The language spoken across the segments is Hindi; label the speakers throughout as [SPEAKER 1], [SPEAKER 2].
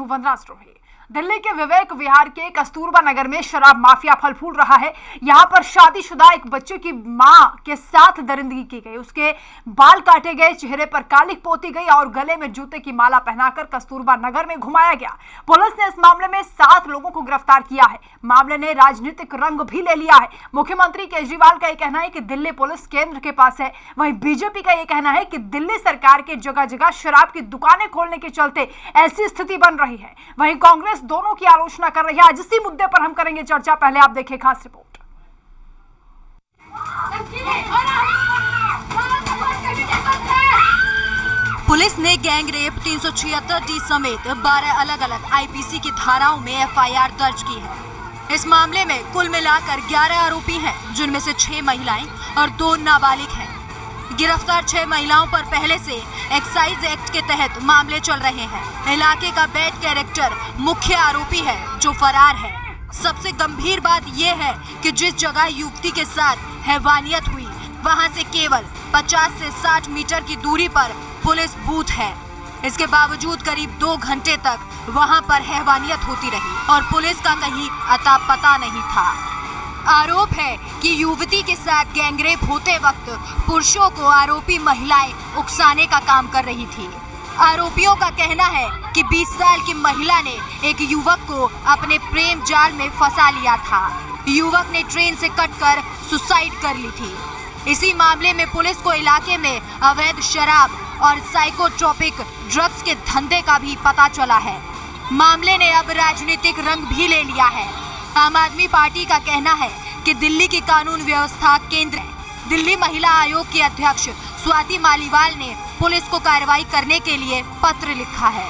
[SPEAKER 1] वंदनास्त्रोही। दिल्ली के विवेक विहार के कस्तूरबा नगर में शराब माफिया फल फूल रहा है। यहाँ पर शादीशुदा एक बच्चे की मां के साथ दरिंदगी की गई, उसके बाल काटे गए, चेहरे पर कालिख पोती गई और गले में जूते की माला पहनाकर कस्तूरबा नगर में घुमाया गया। पुलिस ने इस मामले में 7 लोगों को गिरफ्तार किया है। मामले ने राजनीतिक रंग भी ले लिया है। मुख्यमंत्री केजरीवाल का यह कहना है कि दिल्ली पुलिस केंद्र के पास है, वहीं बीजेपी का यह कहना है कि दिल्ली सरकार के जगह जगह शराब की दुकानें खोलने के चलते ऐसी स्थिति बन रही है। वहीं कांग्रेस दोनों की आलोचना कर रही है। आज इसी मुद्दे पर हम करेंगे चर्चा। पहले आप देखिए खास रिपोर्ट।
[SPEAKER 2] पुलिस ने गैंग रेप 376 समेत 12 अलग अलग आईपीसी की धाराओं में एफआईआर दर्ज की है। इस मामले में कुल मिलाकर 11 आरोपी हैं, जिनमें से 6 महिलाएं और 2 नाबालिग हैं। गिरफ्तार 6 महिलाओं पर पहले से एक्साइज एक्ट के तहत मामले चल रहे हैं। इलाके का बैड कैरेक्टर मुख्य आरोपी है, जो फरार है। सबसे गंभीर बात यह है कि जिस जगह युवती के साथ हैवानियत हुई, वहां से केवल 50 से 60 मीटर की दूरी पर पुलिस बूथ है। इसके बावजूद करीब 2 घंटे तक वहां पर हैवानियत होती रही और पुलिस का कहीं अता पता नहीं था। आरोप है कि युवती के साथ गैंगरेप होते वक्त पुरुषों को आरोपी महिलाएं उकसाने का काम कर रही थी। आरोपियों का कहना है कि 20 साल की महिला ने एक युवक को अपने प्रेम जाल में फंसा लिया था। युवक ने ट्रेन से कटकर सुसाइड कर ली थी। इसी मामले में पुलिस को इलाके में अवैध शराब और साइकोट्रोपिक ड्रग्स के धंधे का भी पता चला है। मामले ने अब राजनीतिक रंग भी ले लिया है। आम आदमी पार्टी का कहना है कि दिल्ली की कानून व्यवस्था केंद्र है। दिल्ली महिला आयोग की अध्यक्ष स्वाति मालीवाल ने पुलिस को कार्रवाई करने के लिए पत्र लिखा है।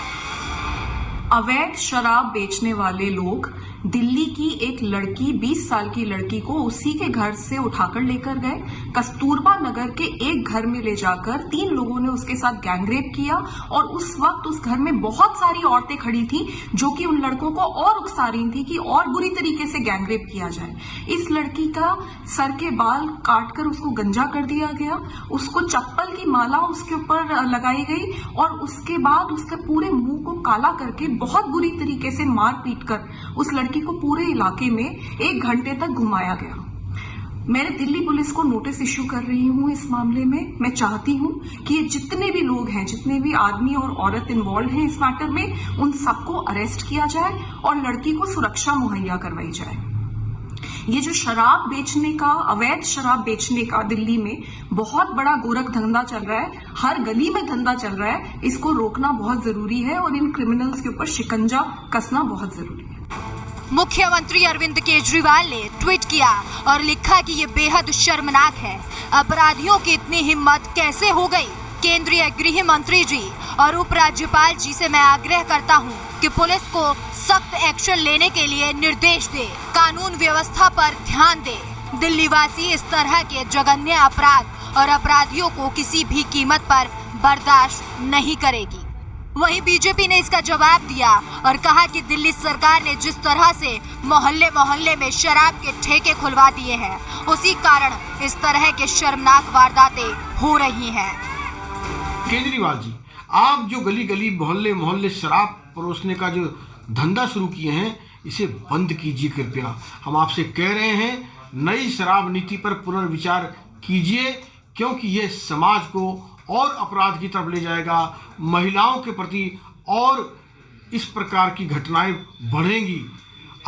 [SPEAKER 3] अवैध शराब बेचने वाले लोग दिल्ली की एक लड़की, 20 साल की लड़की को उसी के घर से उठाकर लेकर गए। कस्तूरबा नगर के एक घर में ले जाकर 3 लोगों ने उसके साथ गैंगरेप किया और उस वक्त उस घर में बहुत सारी औरतें खड़ी थी जो कि उन लड़कों को और उकसा रही थी कि और बुरी तरीके से गैंगरेप किया जाए। इस लड़की का सर के बाल काटकर उसको गंजा कर दिया गया, उसको चप्पल की माला उसके ऊपर लगाई गई और उसके बाद उसके पूरे मुंह को काला करके बहुत बुरी तरीके से मार पीट कर उस लड़की को पूरे इलाके में 1 घंटे तक घुमाया गया। मैं दिल्ली पुलिस को नोटिस इश्यू कर रही हूं इस मामले में। मैं चाहती हूं कि ये जितने भी लोग हैं, जितने भी आदमी और औरत इन्वॉल्व हैं इस मैटर में, उन सबको अरेस्ट किया जाए और लड़की को सुरक्षा मुहैया करवाई जाए। ये जो शराब बेचने का, अवैध शराब बेचने का दिल्ली में बहुत बड़ा गोरख धंधा चल रहा है, हर गली में धंधा चल रहा है, इसको रोकना बहुत जरूरी है और इन क्रिमिनल्स के ऊपर शिकंजा कसना बहुत जरूरी है।
[SPEAKER 2] मुख्यमंत्री अरविंद केजरीवाल ने ट्वीट किया और लिखा कि ये बेहद शर्मनाक है। अपराधियों की इतनी हिम्मत कैसे हो गई? केंद्रीय गृह मंत्री जी और उपराज्यपाल जी से मैं आग्रह करता हूं कि पुलिस को सख्त एक्शन लेने के लिए निर्देश दे, कानून व्यवस्था पर ध्यान दे। दिल्ली वासी इस तरह के जघन्य अपराध और अपराधियों को किसी भी कीमत पर बर्दाश्त नहीं करेगी। वहीं बीजेपी ने इसका जवाब दिया और कहा कि दिल्ली सरकार ने जिस तरह से मोहल्ले मोहल्ले में शराब के ठेके खुलवा दिए हैं, उसी कारण इस तरह के शर्मनाक वारदातें हो रही हैं।
[SPEAKER 4] केजरीवाल जी, आप जो गली गली मोहल्ले मोहल्ले शराब परोसने का जो धंधा शुरू किए हैं, इसे बंद कीजिए कृपया। हम आपसे कह रहे हैं, नई शराब नीति पर पुनर्विचार कीजिए, क्योंकि ये समाज को और अपराध की तरफ ले जाएगा। महिलाओं के प्रति और इस प्रकार की घटनाएं बढ़ेंगी।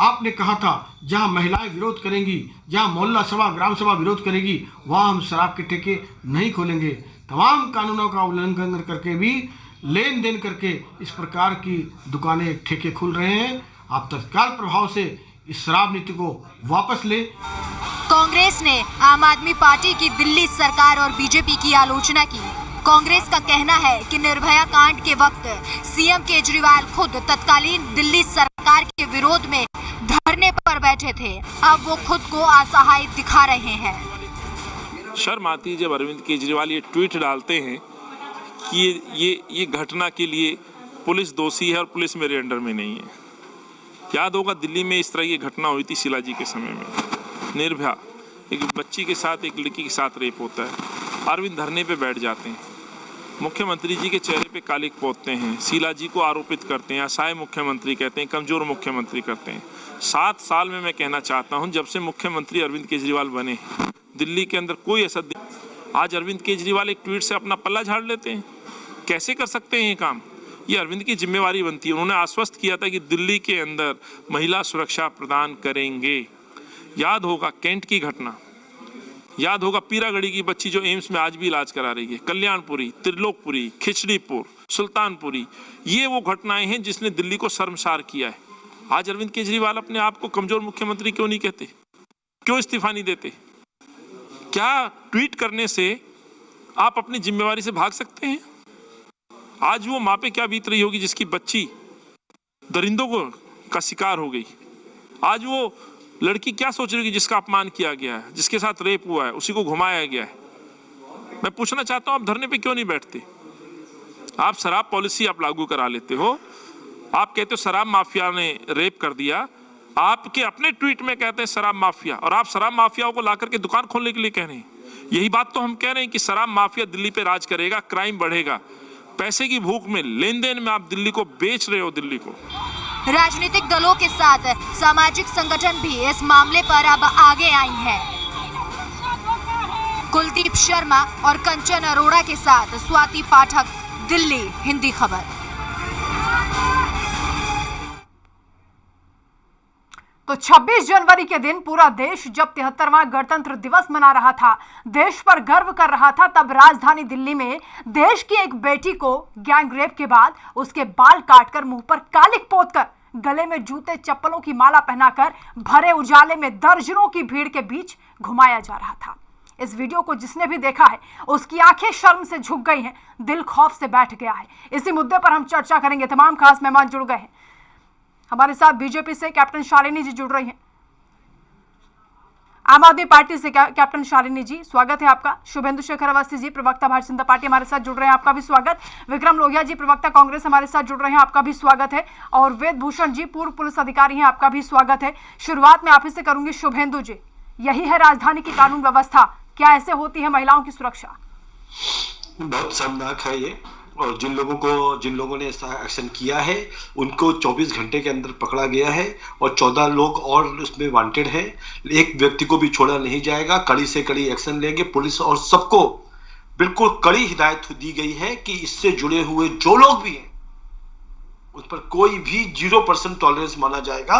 [SPEAKER 4] आपने कहा था जहां महिलाएं विरोध करेंगी, जहां मोहल्ला सभा, ग्राम सभा विरोध करेगी, वहां हम शराब के ठेके नहीं खोलेंगे। तमाम कानूनों का उल्लंघन करके भी, लेन देन करके इस प्रकार की दुकानें, ठेके खुल रहे हैं। आप तत्काल प्रभाव से इस शराब नीति को वापस ले।
[SPEAKER 2] कांग्रेस ने आम आदमी पार्टी की दिल्ली सरकार और बीजेपी की आलोचना की। कांग्रेस का कहना है कि निर्भया कांड के वक्त सीएम केजरीवाल खुद तत्कालीन दिल्ली सरकार के विरोध में धरने पर बैठे थे। अब वो खुद को असहाय दिखा रहे हैं।
[SPEAKER 5] शर्म आती है जब अरविंद केजरीवाल ये ट्वीट डालते हैं कि ये घटना के लिए पुलिस दोषी है और पुलिस मेरे अंडर में नहीं है। याद होगा दिल्ली में इस तरह की घटना हुई थी शीला जी के समय में। निर्भया, एक बच्ची के साथ, एक लड़की के साथ रेप होता है। अरविंद धरने पे बैठ जाते हैं। मुख्यमंत्री जी के चेहरे पे कालिक पोतते हैं, शीला जी को आरोपित करते हैं, असहाय मुख्यमंत्री कहते हैं, कमजोर मुख्यमंत्री करते हैं। 7 साल में मैं कहना चाहता हूं, जब से मुख्यमंत्री अरविंद केजरीवाल बने, दिल्ली के अंदर कोई ऐसा आज अरविंद केजरीवाल एक ट्वीट से अपना पल्ला झाड़ लेते हैं। कैसे कर सकते हैं ये काम? ये अरविंद की जिम्मेवारी बनती है। उन्होंने आश्वस्त किया था कि दिल्ली के अंदर महिला सुरक्षा प्रदान करेंगे। याद होगा कैंट की घटना, याद होगा पीरागढ़ी की बच्ची जो एम्स में आज भी इलाज करा रही है, कल्याणपुरी, त्रिलोकपुरी, खिचड़ीपुर, सुल्तानपुरी, ये वो घटनाएं हैं जिसने दिल्ली को शर्मसार किया है। आज अरविंद केजरीवाल अपने आप को कमजोर मुख्यमंत्री क्यों नहीं कहते? क्यों इस्तीफा नहीं देते? क्या ट्वीट करने से आप अपनी जिम्मेवारी से भाग सकते हैं? आज वो माँ पे क्या बीत रही होगी जिसकी बच्ची दरिंदों का शिकार हो गई? आज वो लड़की क्या सोच रही होगी जिसका अपमान किया गया है, जिसके साथ रेप हुआ है, उसी को घुमाया गया है? मैं पूछना चाहता हूं, आप धरने पे क्यों नहीं बैठते? आप शराब पॉलिसी आप लागू करा लेते हो, आप कहते हो शराब माफिया ने रेप कर दिया, आपके अपने ट्वीट में कहते हैं शराब माफिया, और आप शराब माफियाओं को लाकर के दुकान खोलने के लिए कह रहे हैं। यही बात तो हम कह रहे हैं कि शराब माफिया दिल्ली पे राज करेगा, क्राइम बढ़ेगा, पैसे की भूख में, लेन देन में आप दिल्ली को बेच रहे हो। दिल्ली को
[SPEAKER 2] राजनीतिक दलों के साथ सामाजिक संगठन भी इस मामले पर अब आगे आई हैं। कुलदीप शर्मा और कंचन अरोड़ा के साथ स्वाति पाठक, दिल्ली हिंदी खबर।
[SPEAKER 1] तो 26 जनवरी के दिन पूरा देश जब 73वां गणतंत्र दिवस मना रहा था, देश पर गर्व कर रहा था, तब राजधानी दिल्ली में देश की एक बेटी को गैंग रेप के बाद उसके बाल काटकर, मुंह पर कालिक पोतकर, गले में जूते चप्पलों की माला पहनाकर भरे उजाले में दर्जनों की भीड़ के बीच घुमाया जा रहा था। इस वीडियो को जिसने भी देखा है उसकी आंखें शर्म से झुक गई हैं, दिल खौफ से बैठ गया है। इसी मुद्दे पर हम चर्चा करेंगे। तमाम खास मेहमान जुड़ गए हैं। हमारे साथ बीजेपी से कैप्टन शालिनी जी जुड़ रही हैं, आम आदमी पार्टी से कैप्टन शालिनी जी, स्वागत है आपका। शुभेंदु शेखर अवस्थी जी, प्रवक्ता भारतीय जनता पार्टी, हमारे साथ जुड़ रहे हैं, आपका भी स्वागत। विक्रम लोहिया जी, प्रवक्ता कांग्रेस, हमारे साथ जुड़ रहे हैं, आपका भी स्वागत है। और वेद भूषण जी, पूर्व पुलिस अधिकारी हैं, आपका भी स्वागत है। शुरुआत में आप ही से करूंगी। शुभेंदु जी, यही है राजधानी की कानून व्यवस्था, क्या ऐसे होती है महिलाओं की सुरक्षा?
[SPEAKER 6] बहुत शर्मनाक है ये, और जिन लोगों ने ऐसा एक्शन किया है उनको 24 घंटे के अंदर पकड़ा गया है, और 14 लोग और उसमें वांटेड हैं। एक व्यक्ति को भी छोड़ा नहीं जाएगा, कड़ी से कड़ी एक्शन लेंगे पुलिस, और सबको बिल्कुल कड़ी हिदायत दी गई है कि इससे जुड़े हुए जो लोग भी हैं उस पर कोई भी 0% टॉलरेंस माना जाएगा।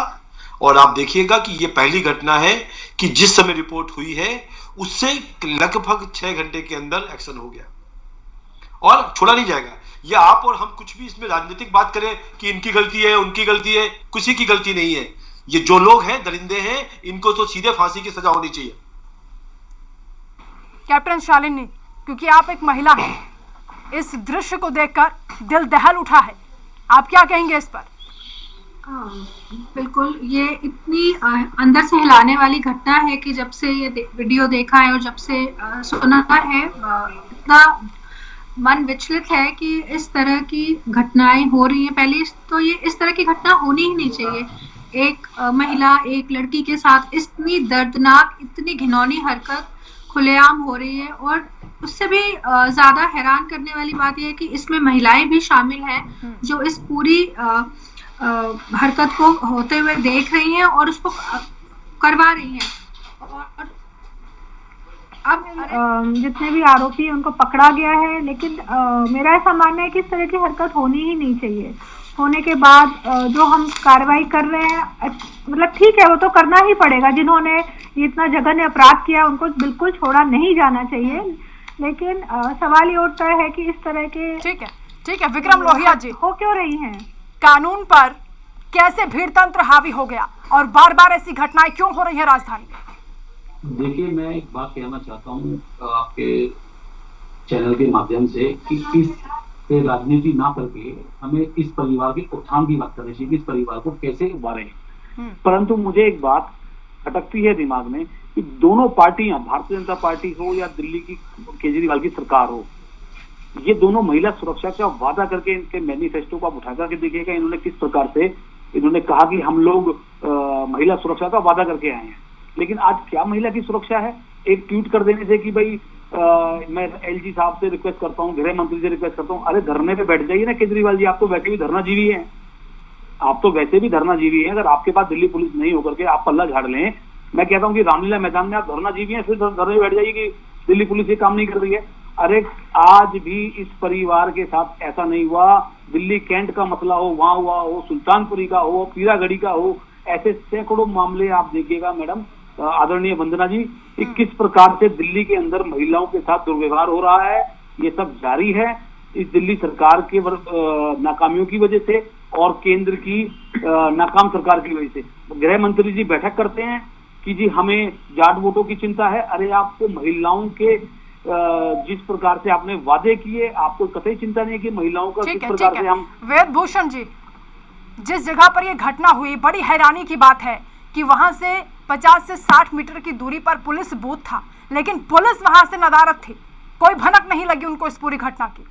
[SPEAKER 6] और आप देखिएगा कि ये पहली घटना है कि जिस समय रिपोर्ट हुई है उससे लगभग 6 घंटे के अंदर एक्शन हो गया और छोड़ा नहीं जाएगा। ये आप और हम कुछ भी इसमें राजनीतिक बात करें कि इनकी गलती है, उनकी गलती है, किसी की गलती नहीं है। ये जो लोग हैं, दरिंदे हैं, इनको तो सीधे फांसी की सजा होनी चाहिए।
[SPEAKER 1] कैप्टन शालिनी, क्योंकि आप एक महिला हैं, इस दृश्य को देखकर दिल दहल उठा है, आप क्या कहेंगे इस पर?
[SPEAKER 7] बिल्कुल, ये इतनी अंदर से हिलाने वाली घटना है कि जब से ये वीडियो देखा है और जब से सुना है, इतना मन विचलित है कि इस तरह की घटनाएं हो रही हैं। पहले तो ये इस तरह की घटना होनी ही नहीं चाहिए। एक महिला, एक लड़की के साथ इतनी दर्दनाक, इतनी घिनौनी हरकत खुलेआम हो रही है, और उससे भी ज्यादा हैरान करने वाली बात यह है कि इसमें महिलाएं भी शामिल हैं जो इस पूरी हरकत को होते हुए देख रही हैं और उसको करवा रही हैं। और अब जितने भी आरोपी हैं उनको पकड़ा गया है, लेकिन मेरा ऐसा मानना है कि इस तरह की हरकत होनी ही नहीं चाहिए। होने के बाद जो हम कार्रवाई कर रहे हैं, मतलब ठीक है, वो तो करना ही पड़ेगा। जिन्होंने इतना जघन्य अपराध किया उनको बिल्कुल छोड़ा नहीं जाना चाहिए, लेकिन सवाल ये उठता है कि इस तरह के
[SPEAKER 1] ठीक है विक्रम लोहिया जी,
[SPEAKER 7] हो क्यों रही हैं?
[SPEAKER 1] कानून पर कैसे भीड़ तंत्र हावी हो गया और बार बार ऐसी घटनाएं क्यों हो रही है राजधानी में?
[SPEAKER 8] देखिए, मैं एक बात कहना चाहता हूँ आपके चैनल के माध्यम से कि इस पे राजनीति ना करके हमें इस परिवार की उत्थान की बात करनी चाहिए कि इस परिवार को कैसे उबारें।
[SPEAKER 9] परंतु मुझे एक बात खटकती है दिमाग में कि दोनों पार्टियां, भारतीय जनता पार्टी हो या दिल्ली की केजरीवाल की सरकार हो, ये दोनों महिला सुरक्षा का वादा करके, इनके मैनिफेस्टो को आप उठा करके देखिएगा इन्होंने किस प्रकार से इन्होंने कहा कि हम लोग महिला सुरक्षा का वादा करके आए हैं। लेकिन आज क्या महिला की सुरक्षा है? एक ट्वीट कर देने से कि भाई मैं एलजी साहब से रिक्वेस्ट करता हूँ, गृह मंत्री से रिक्वेस्ट करता हूँ, अरे धरने पे बैठ जाइए ना केजरीवाल जी, आप तो वैसे भी धरनाजीवी हैं, आप तो वैसे भी धरनाजीवी हैं। अगर आपके पास दिल्ली पुलिस नहीं होकर के आप पल्ला झाड़ लें, मैं कहता हूँ कि रामलीला मैदान में आप धरनाजीवी हैं, फिर धरने बैठ जाइए कि दिल्ली पुलिस ये काम नहीं कर रही है। अरे आज भी इस परिवार के साथ ऐसा नहीं हुआ, दिल्ली कैंट का मसला हो वहां हुआ हो, सुल्तानपुरी का हो, पीरागढ़ी का हो, ऐसे सैकड़ों मामले आप देखिएगा मैडम, आदरणीय वंदना जी, कि किस प्रकार से दिल्ली के अंदर महिलाओं के साथ दुर्व्यवहार हो रहा है। ये सब जारी है इस दिल्ली सरकार के नाकामियों की वजह से और केंद्र की नाकाम सरकार की वजह से। गृह मंत्री जी बैठक करते हैं कि जी हमें जाट वोटों की चिंता है। अरे आपको महिलाओं के जिस प्रकार से आपने वादे किए, आपको कतई चिंता नहीं है कि महिलाओं का किस प्रकार से हम।
[SPEAKER 1] वेद भूषण जी, जिस जगह पर यह घटना हुई, बड़ी हैरानी की बात है कि वहां से 50 से 60 मीटर की दूरी पर पुलिस बूथ था, लेकिन पुलिस वहां से नदारद थी, कोई भनक नहीं लगी उनको इस पूरी घटना की।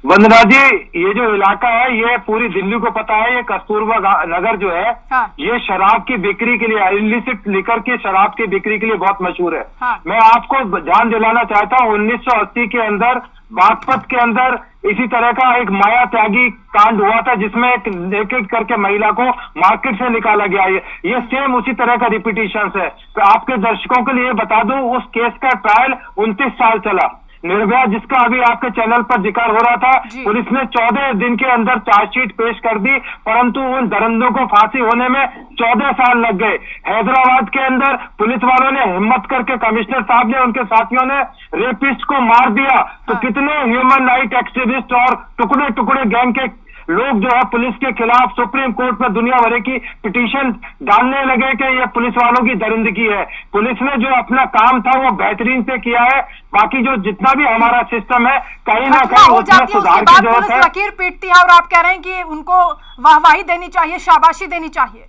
[SPEAKER 10] वंदना जी, ये जो इलाका है ये पूरी दिल्ली को पता है, ये कस्तूरबा नगर जो है, हाँ। ये शराब की बिक्री के लिए, इलिसिट लिकर की शराब की बिक्री के लिए बहुत मशहूर है। हाँ। मैं आपको जान दिलाना चाहता हूँ 1980 के अंदर बागपत के अंदर इसी तरह का एक माया त्यागी कांड हुआ था, जिसमें एक एक करके महिला को मार्केट से निकाला गया। ये सेम उसी तरह का रिपीटिशन है। तो आपके दर्शकों के लिए बता दूं, उस केस का ट्रायल 29 साल चला। निर्भया, जिसका अभी आपके चैनल पर जिक्र हो रहा था, पुलिस ने 14 दिन के अंदर चार्जशीट पेश कर दी, परंतु उन दरिंदों को फांसी होने में 14 साल लग गए। हैदराबाद के अंदर पुलिस वालों ने हिम्मत करके, कमिश्नर साहब ने, उनके साथियों ने रेपिस्ट को मार दिया। तो कितने ह्यूमन राइट एक्टिविस्ट और टुकड़े टुकड़े गैंग के लोग जो है पुलिस के खिलाफ सुप्रीम कोर्ट में दुनिया भर की पिटीशन डालने लगे कि ये पुलिस वालों की दरिंदगी है। पुलिस ने जो अपना काम था वो बेहतरीन से किया है, बाकी जो जितना भी हमारा सिस्टम है कहीं ना कहीं उसमें सुधार की जरूरत है।
[SPEAKER 1] लकीर पीटती है और आप कह रहे हैं कि उनको वाहवाही देनी चाहिए, शाबाशी देनी चाहिए,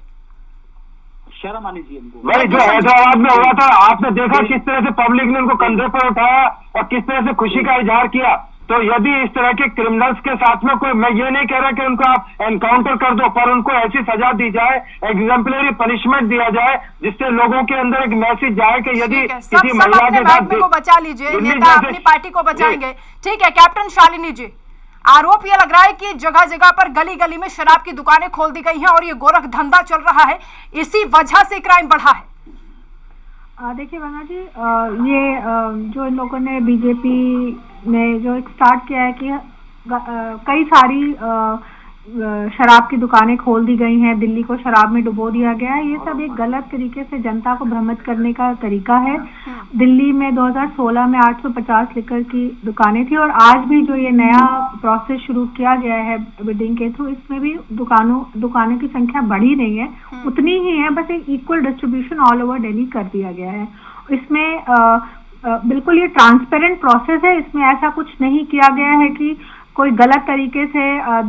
[SPEAKER 9] शर्म आनी चाहिए उनको।
[SPEAKER 10] भाई जो हैदराबाद में हुआ था, आपने देखा किस तरह से पब्लिक ने उनको कंधे पर उठाया और किस तरह से खुशी का इजहार किया। तो यदि इस तरह के क्रिमिनल्स के साथ में कोई, मैं ये नहीं कह रहा कि उनको आप एनकाउंटर कर दो, पर उनको ऐसी सजा दी जाए, एग्जाम्पलरी पनिशमेंट दिया जाए, जिससे लोगों के अंदर एक मैसेज जाए कि यदि किसी महिला के साथ
[SPEAKER 1] को बचा लीजिए, नेता अपनी पार्टी को बचाएंगे। ठीक है कैप्टन शालिनी जी, आरोप ये लग रहा है कि जगह जगह पर गली गली में शराब की दुकानें खोल दी गई हैं और ये गोरख धंधा चल रहा है, इसी वजह से क्राइम बढ़ा है।
[SPEAKER 7] देखिए वंदना जी, ये जो इन लोगों ने, बीजेपी ने जो एक स्टार्ट किया है कि कई सारी शराब की दुकानें खोल दी गई हैं, दिल्ली को शराब में डुबो दिया गया है, ये सब एक गलत तरीके से जनता को भ्रमित करने का तरीका है। दिल्ली में 2016 में 850 लिकर की दुकानें थी और आज भी जो ये नया प्रोसेस शुरू किया गया है बिडिंग के थ्रू, इसमें भी दुकानों की संख्या बढ़ी नहीं है, उतनी ही है, बस एक equal distribution all over Delhi कर दिया गया है। इसमें बिल्कुल ये ट्रांसपेरेंट प्रोसेस है, इसमें ऐसा कुछ नहीं किया गया है कि कोई गलत तरीके से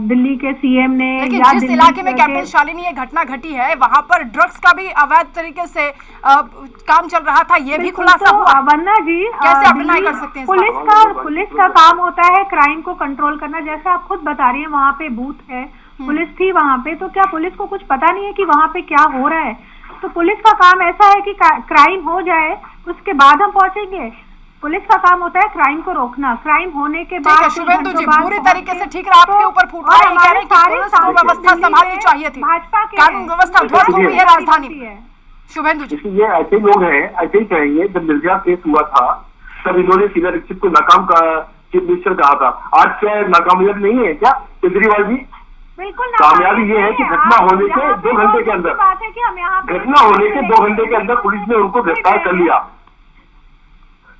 [SPEAKER 7] दिल्ली के सीएम ने,
[SPEAKER 1] लेकिन जिस इलाके में कैप्टन शालिनी ये घटना घटी है वहां पर ड्रग्स का भी अवैध तरीके से काम चल रहा था, ये भी खुलासा हुआ।
[SPEAKER 7] वंदना जी,
[SPEAKER 1] कैसे आप डिनाई कर सकते हैं?
[SPEAKER 7] पुलिस का काम होता है क्राइम को कंट्रोल करना, जैसे आप खुद बता रही हैं वहाँ पे बूथ है, पुलिस थी वहाँ पे, तो क्या पुलिस को कुछ पता नहीं है कि वहाँ पे क्या हो रहा है? तो पुलिस का काम ऐसा है कि क्राइम हो जाए उसके बाद हम पहुंचेंगे। पुलिस का काम होता है क्राइम को रोकना, क्राइम होने के बाद।
[SPEAKER 1] शुभेंदु जी, पूरी तरीके से ठीक रहा, आपके ऊपर फूट रहा है, कह रहे हैं कि पुलिस को व्यवस्था संभालनी चाहिए थी, कानून व्यवस्था ध्वस्त हो गई है राजधानी में। शुभेंदु जी,
[SPEAKER 10] ये ऐसे लोग हैं, ऐसे ही कहेंगे। जब निर्भया केस हुआ था तब इन्होंने शीला दीक्षित को नाकाम का चीफ मिनिस्टर कहा था, आज क्या नाकामयाब नहीं है क्या केजरीवाल जी?
[SPEAKER 7] बिल्कुल
[SPEAKER 10] कामयाबी ये है कि घटना होने के 2 घंटे के अंदर, घटना होने के 2 घंटे के अंदर पुलिस ने उनको गिरफ्तार कर लिया।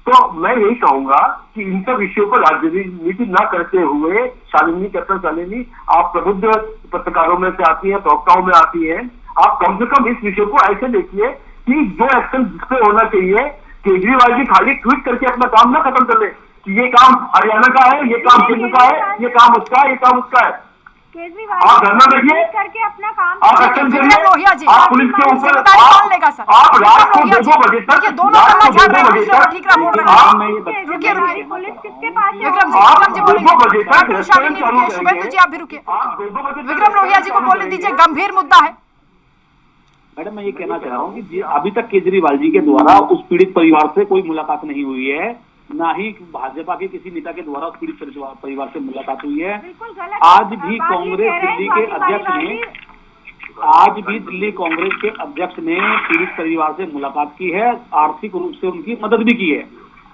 [SPEAKER 10] तो मैं यही कहूंगा कि इन सब विषयों पर राजनीति न करते हुए, शालिनी, कैप्टन शालिनी, आप प्रबुद्ध पत्रकारों में से आती हैं, प्रवक्ताओं में आती हैं, आप कम से कम इस विषय को ऐसे देखिए कि जो एक्शन जिसपे होना चाहिए, केजरीवाल जी खाली ट्वीट करके अपना काम ना खत्म कर ले कि ये काम हरियाणा का है, ये काम केंद्र का है, ये काम उसका है, ये काम उसका है। आप धरना देखिए,
[SPEAKER 7] करके अपना काम
[SPEAKER 10] आप एक्शन करिए, आप पुलिस के ऊपर, आप रात को 2 बजे तक, रात को 2 बजे तक, आप 2 बजे तक रेस्टोरेंट चालू करेंगे।
[SPEAKER 1] शुभेंदु जी आप भी रुकिए, विक्रम लोहिया जी को बोलने दीजिए, गंभीर मुद्दा है।
[SPEAKER 9] मैडम मैं ये कहना चाह रहा हूँ कि अभी तक केजरीवाल जी के द्वारा उस पीड़ित परिवार से कोई मुलाकात नहीं हुई है, ना ही भाजपा के किसी नेता के द्वारा उस पीड़ित परिवार से मुलाकात हुई है। आज भी कांग्रेस दिल्ली के अध्यक्ष ने पीड़ित परिवार से मुलाकात की है, आर्थिक रूप से उनकी मदद भी की है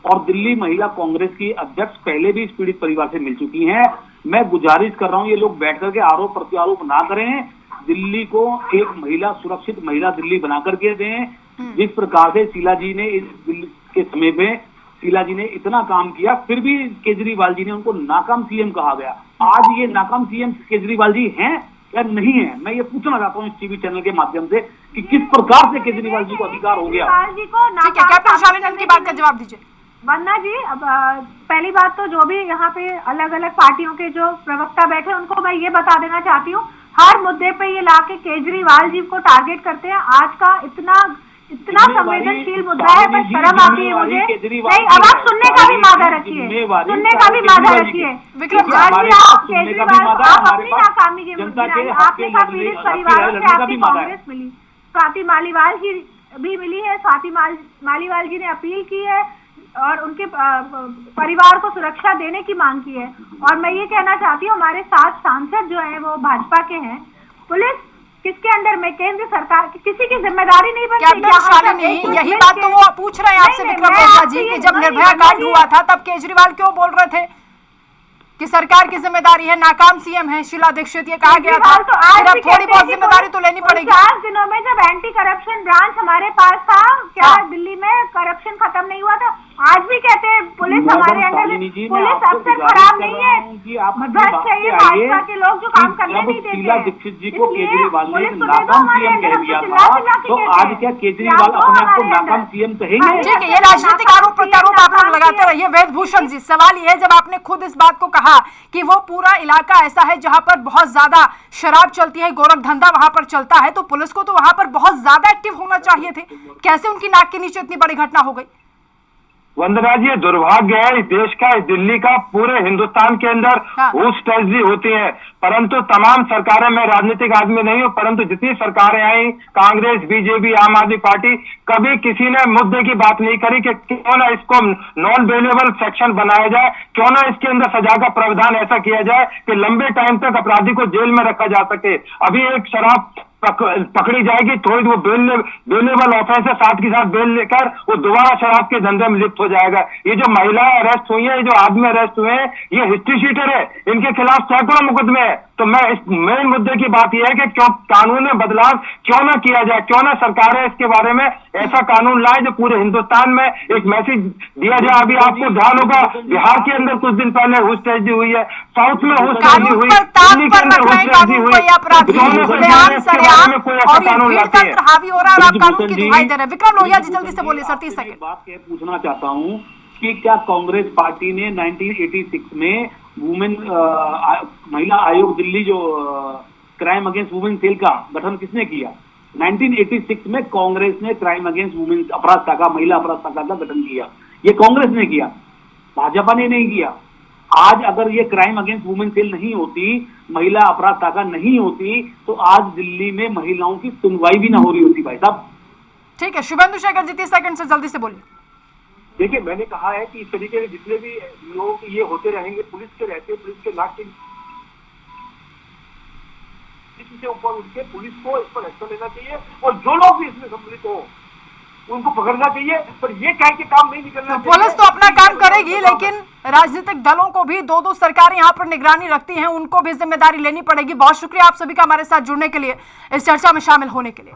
[SPEAKER 9] और दिल्ली महिला कांग्रेस की अध्यक्ष पहले भी इस पीड़ित परिवार से मिल चुकी हैं। मैं गुजारिश कर रहा हूं ये लोग बैठ करके आरोप प्रत्यारोप ना करें, दिल्ली को एक महिला सुरक्षित महिला दिल्ली बना करके दें। जिस प्रकार से शीला जी ने इस दिल्ली के समय में शीला जी ने इतना काम किया, फिर भी केजरीवाल जी ने उनको नाकाम सीएम कहा गया। आज ये नाकाम सीएम केजरीवाल जी हैं या नहीं है, मैं ये पूछना चाहता हूँ इस टीवी चैनल के माध्यम से कि किस प्रकार से केजरीवाल जी को अधिकार हो गया।
[SPEAKER 1] ठीक है, कैप्टन शालिनी की बात का जवाब दीजिए।
[SPEAKER 11] वंदना जी, अब पहली बात तो जो भी यहाँ पे अलग अलग पार्टियों के जो प्रवक्ता बैठे उनको मैं ये बता देना चाहती हूँ, हर मुद्दे पे ये लाके केजरीवाल जी को टारगेट करते हैं। आज का इतना संवेदनशील मुद्दा है, पर शर्म आती है मुझे। नहीं, अब आप सुनने का भी मादा रखिए, केजरीवाल आप अपनी नाकामी की आपने कहा पीड़ित परिवारों से आपकी कांग्रेस मिली, स्वाति मालीवाल जी भी मिली है, स्वाति मालीवाल जी ने अपील की है और उनके परिवार को सुरक्षा देने की मांग की है। और मैं ये कहना चाहती हूँ हमारे 7 सांसद जो हैं वो भाजपा के हैं। पुलिस किसके अंडर में, केंद्र सरकार की किसी की जिम्मेदारी नहीं बनती।
[SPEAKER 1] यही बात तो वो पूछ रहे हैं आपसे विक्रम ओझा जी कि जब निर्भया कांड हुआ था तब केजरीवाल क्यों बोल रहे थे कि सरकार की जिम्मेदारी है, नाकाम सीएम है शीला दीक्षित, ये कहा गया था। तो आज थोड़ी बहुत जिम्मेदारी तो लेनी पड़ेगी।
[SPEAKER 11] 4 दिनों में जब एंटी करप्शन ब्रांच हमारे पास था, क्या दिल्ली में करप्शन खत्म नहीं हुआ था? आज भी कहते हैं पुलिस हमारे अंडर, पुलिस अफसर खराब नहीं है, भ्रष्ट है ये भाजपा के लोग जो काम करने नहीं देते।
[SPEAKER 9] शीला दीक्षित जी को केजरीवाल ने नाकाम सीएम कह दिया था, तो आज क्या केजरीवाल अपने आप को नाकाम सीएम कहेंगे?
[SPEAKER 1] ठीक है, ये राजनीतिक आरोप प्रत्यारोप आप लोग लगाते रहिए। वेदभूषण जी, सवाल ये है, जब आपने खुद इस बात को कहा कि वो पूरा इलाका ऐसा है जहां पर बहुत ज्यादा शराब चलती है, गोरख धंधा वहां पर चलता है, तो पुलिस को तो वहां पर बहुत ज्यादा एक्टिव होना चाहिए थे, कैसे उनकी नाक के नीचे इतनी बड़ी घटना हो गई?
[SPEAKER 10] वंदना जी, ये दुर्भाग्य है इस देश का, इस दिल्ली का, पूरे हिंदुस्तान के अंदर घूस ट्रेजडी होती है। परंतु तमाम सरकारें, मैं राजनीतिक आदमी नहीं हूं, परंतु जितनी सरकारें आई, कांग्रेस, बीजेपी, आम आदमी पार्टी, कभी किसी ने मुद्दे की बात नहीं करी कि क्यों ना इसको नॉन बेलेबल सेक्शन बनाया जाए, क्यों ना इसके अंदर सजा का प्रावधान ऐसा किया जाए कि लंबे टाइम तक अपराधी को जेल में रखा जा सके। अभी एक शराब पकड़ी जाएगी, थोड़ी वो बेलेबल ऑफेंस है, साथ के साथ बेल लेकर वो दोबारा शराब के धंधे में लिप्त हो जाएगा। ये जो महिलाएं अरेस्ट हुई है, ये जो आदमी अरेस्ट हुए हैं, ये हिस्ट्री शीटर है, इनके खिलाफ सैकड़ों मुकदमे हैं। तो मैं इस मेन मुद्दे की बात यह है कि क्यों कानून में बदलाव क्यों ना किया जाए, क्यों ना सरकारें इसके बारे में ऐसा कानून लाए जो पूरे हिंदुस्तान में एक मैसेज दिया जाए। अभी आपको ध्यान होगा, बिहार के अंदर कुछ दिन पहले हुस ट्रेजडी हुई है, साउथ में हुस ट्रेजडी हुई, दिल्ली के अंदर हुस ट्रेजडी हुई,
[SPEAKER 1] हावी हो रहा है और आप कानून की दुहाई दे रहे हैं। विक्रम लोहिया जी जल्दी से बोलिए सर, 30 सेकंड।
[SPEAKER 9] बात ये पूछना चाहता हूँ कि क्या कांग्रेस पार्टी ने 1986 में महिला आयोग दिल्ली जो क्राइम अगेंस्ट वुमेन सेल का गठन किसने किया? 1986 में कांग्रेस ने क्राइम अगेंस्ट वुमेन अपराध शाखा, महिला अपराध शाखा का गठन किया। ये कांग्रेस ने किया, भाजपा ने नहीं किया। आज अगर ये क्राइम अगेंस्ट वुमेन सेल नहीं होती, महिला अपराध शाखा नहीं होती, तो आज दिल्ली में महिलाओं की सुनवाई भी ना हो रही होती भाई साहब।
[SPEAKER 1] ठीक है, शुभेंदु शेखर जी 30 सेकंड से जल्दी से बोलिए।
[SPEAKER 10] देखिए, मैंने कहा है कि इस तरीके के जितने भी लोग ये होते रहेंगे, पुलिस के रहते, पुलिस के नाक के से ऊपर उठ के पुलिस को इस पर एक्शन लेना चाहिए और जो लोग भी इसमें सम्मिलित हो उनको पकड़ना चाहिए, पर ये कह के काम नहीं निकलना चाहिए।
[SPEAKER 1] पुलिस तो अपना काम करेगी, लेकिन राजनीतिक दलों को भी 2-2 सरकारें यहाँ पर निगरानी रखती हैं, उनको भी जिम्मेदारी लेनी पड़ेगी। बहुत शुक्रिया आप सभी का हमारे साथ जुड़ने के लिए, इस चर्चा में शामिल होने के लिए।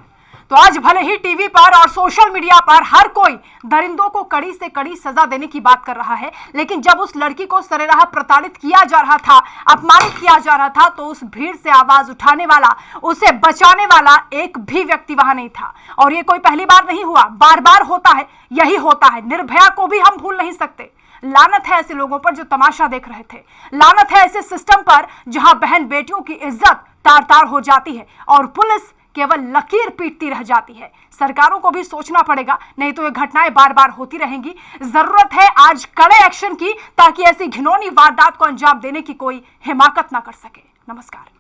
[SPEAKER 1] तो आज भले ही टीवी पर और सोशल मीडिया पर हर कोई दरिंदों को कड़ी से कड़ी सजा देने की बात कर रहा है, लेकिन जब उस लड़की को सरेराह प्रताड़ित किया जा रहा था, अपमानित किया जा रहा था, तो उस भीड़ से आवाज उठाने वाला, उसे बचाने वाला एक भी व्यक्ति वहां नहीं था। और ये कोई पहली बार नहीं हुआ, बार बार होता है, यही होता है। निर्भया को भी हम भूल नहीं सकते। लानत है ऐसे लोगों पर जो तमाशा देख रहे थे, लानत है ऐसे सिस्टम पर जहां बहन बेटियों की इज्जत तार तार हो जाती है और पुलिस केवल लकीर पीटती रह जाती है। सरकारों को भी सोचना पड़ेगा, नहीं तो ये घटनाएं बार बार होती रहेंगी। जरूरत है आज कड़े एक्शन की, ताकि ऐसी घिनौनी वारदात को अंजाम देने की कोई हिमाकत ना कर सके। नमस्कार।